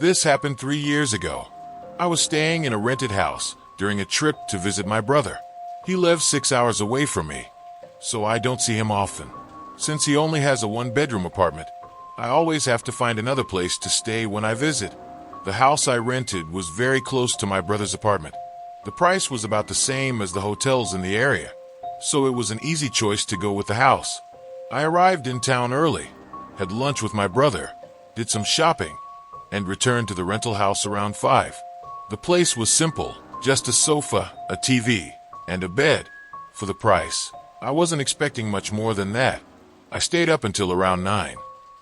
This happened 3 years ago. I was staying in a rented house during a trip to visit my brother. He lives 6 hours away from me, so I don't see him often. Since he only has a one-bedroom apartment, I always have to find another place to stay when I visit. The house I rented was very close to my brother's apartment. The price was about the same as the hotels in the area, so it was an easy choice to go with the house. I arrived in town early, had lunch with my brother, did some shopping, and returned to the rental house around 5. The place was simple, just a sofa, a TV, and a bed. For the price, I wasn't expecting much more than that. I stayed up until around 9,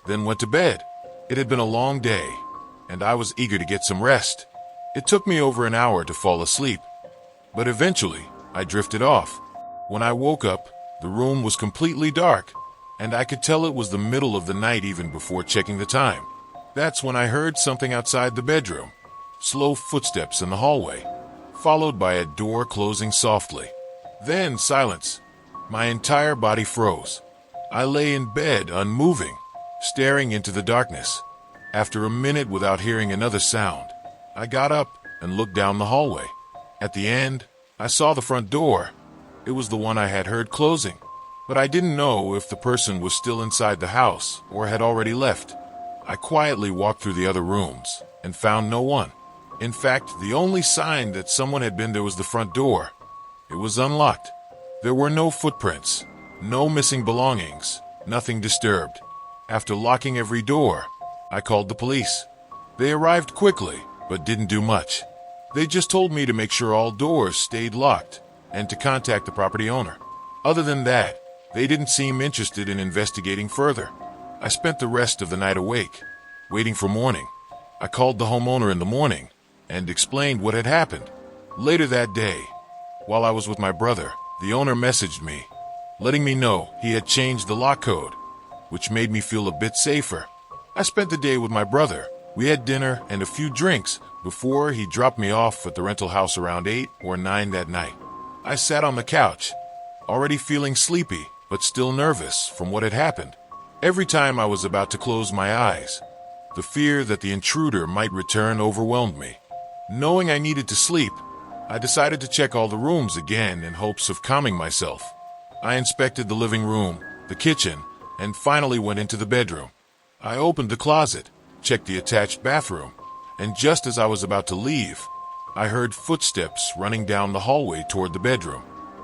then went to bed. It had been a long day, and I was eager to get some rest. It took me over an hour to fall asleep, but eventually I drifted off. When I woke up, the room was completely dark, and I could tell it was the middle of the night even before checking the time. That's when I heard something outside the bedroom. Slow footsteps in the hallway, followed by a door closing softly. Then silence. My entire body froze. I lay in bed, unmoving, staring into the darkness. After a minute without hearing another sound, I got up and looked down the hallway. At the end, I saw the front door. It was the one I had heard closing, but I didn't know if the person was still inside the house or had already left. I quietly walked through the other rooms and found no one. In fact, the only sign that someone had been there was the front door. It was unlocked. There were no footprints, no missing belongings, nothing disturbed. After locking every door, I called the police. They arrived quickly, but didn't do much. They just told me to make sure all doors stayed locked and to contact the property owner. Other than that, they didn't seem interested in investigating further. I spent the rest of the night awake, waiting for morning. I called the homeowner in the morning and explained what had happened. Later that day, while I was with my brother, the owner messaged me, letting me know he had changed the lock code, which made me feel a bit safer. I spent the day with my brother. We had dinner and a few drinks before he dropped me off at the rental house around 8 or 9 that night. I sat on the couch, already feeling sleepy, but still nervous from what had happened. Every time I was about to close my eyes, the fear that the intruder might return overwhelmed me. Knowing I needed to sleep, I decided to check all the rooms again in hopes of calming myself. I inspected the living room, the kitchen, and finally went into the bedroom. I opened the closet, checked the attached bathroom, and just as I was about to leave, I heard footsteps running down the hallway toward the bedroom.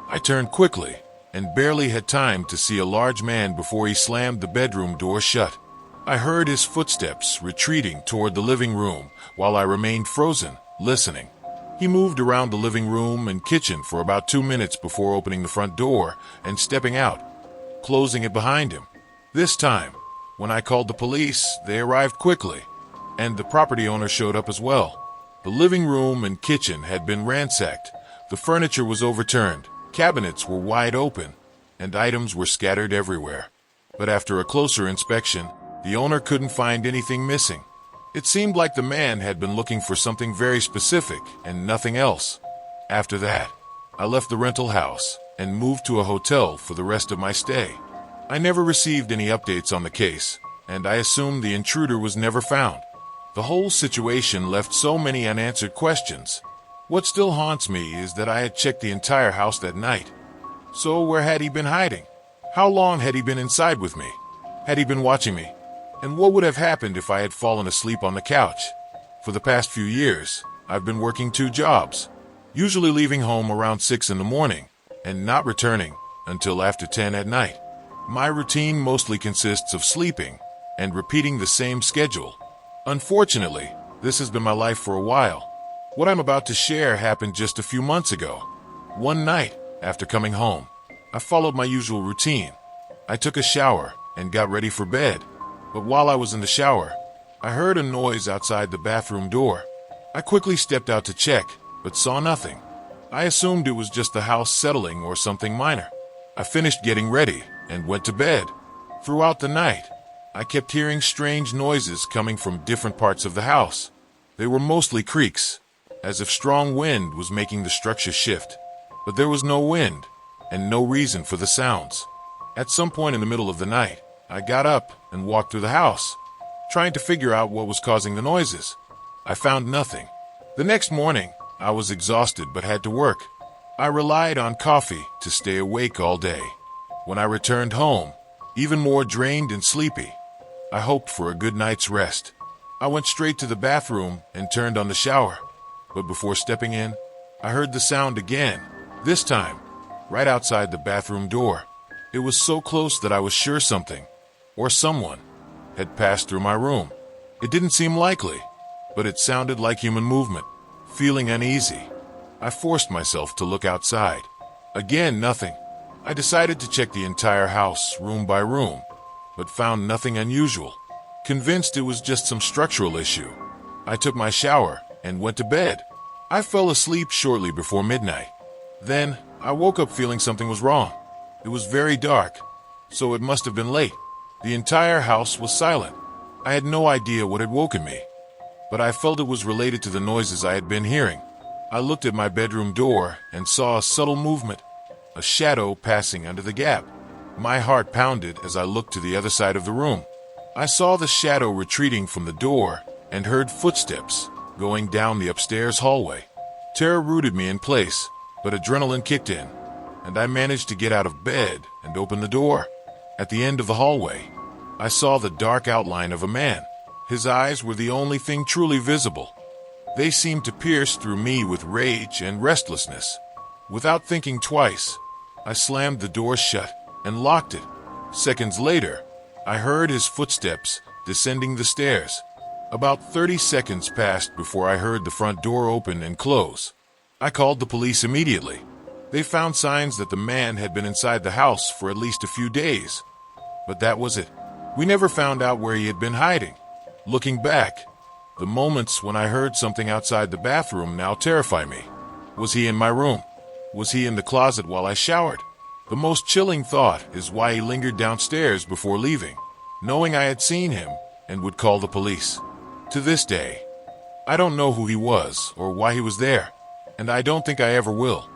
I turned quickly and barely had time to see a large man before he slammed the bedroom door shut. I heard his footsteps retreating toward the living room while I remained frozen, listening. He moved around the living room and kitchen for about 2 minutes before opening the front door and stepping out, closing it behind him. This time, when I called the police, they arrived quickly, and the property owner showed up as well. The living room and kitchen had been ransacked. The furniture was overturned, cabinets were wide open, and items were scattered everywhere. But after a closer inspection, the owner couldn't find anything missing. It seemed like the man had been looking for something very specific and nothing else. After that, I left the rental house and moved to a hotel for the rest of my stay. I never received any updates on the case, and I assumed the intruder was never found. The whole situation left so many unanswered questions. What still haunts me is that I had checked the entire house that night. So where had he been hiding? How long had he been inside with me? Had he been watching me? And what would have happened if I had fallen asleep on the couch? For the past few years, I've been working 2 jobs, usually leaving home around 6 in the morning and not returning until after 10 at night. My routine mostly consists of sleeping and repeating the same schedule. Unfortunately, this has been my life for a while. What I'm about to share happened just a few months ago. One night, after coming home, I followed my usual routine. I took a shower and got ready for bed. But while I was in the shower, I heard a noise outside the bathroom door. I quickly stepped out to check, but saw nothing. I assumed it was just the house settling or something minor. I finished getting ready and went to bed. Throughout the night, I kept hearing strange noises coming from different parts of the house. They were mostly creaks, as if strong wind was making the structure shift. But there was no wind, and no reason for the sounds. At some point in the middle of the night, I got up and walked through the house, trying to figure out what was causing the noises. I found nothing. The next morning, I was exhausted but had to work. I relied on coffee to stay awake all day. When I returned home, even more drained and sleepy, I hoped for a good night's rest. I went straight to the bathroom and turned on the shower. But before stepping in, I heard the sound again, this time, right outside the bathroom door. It was so close that I was sure something, or someone, had passed through my room. It didn't seem likely, but it sounded like human movement. Feeling uneasy, I forced myself to look outside. Again, nothing. I decided to check the entire house, room by room, but found nothing unusual. Convinced it was just some structural issue, I took my shower and went to bed. I fell asleep shortly before midnight. Then, I woke up feeling something was wrong. It was very dark, so it must have been late. The entire house was silent. I had no idea what had woken me, but I felt it was related to the noises I had been hearing. I looked at my bedroom door and saw a subtle movement, a shadow passing under the gap. My heart pounded as I looked to the other side of the room. I saw the shadow retreating from the door and heard footsteps going down the upstairs hallway. Terror rooted me in place, but adrenaline kicked in, and I managed to get out of bed and open the door. At the end of the hallway, I saw the dark outline of a man. His eyes were the only thing truly visible. They seemed to pierce through me with rage and restlessness. Without thinking twice, I slammed the door shut and locked it. Seconds later, I heard his footsteps descending the stairs. About 30 seconds passed before I heard the front door open and close. I called the police immediately. They found signs that the man had been inside the house for at least a few days. But that was it. We never found out where he had been hiding. Looking back, the moments when I heard something outside the bathroom now terrify me. Was he in my room? Was he in the closet while I showered? The most chilling thought is why he lingered downstairs before leaving, knowing I had seen him and would call the police. To this day, I don't know who he was or why he was there, and I don't think I ever will.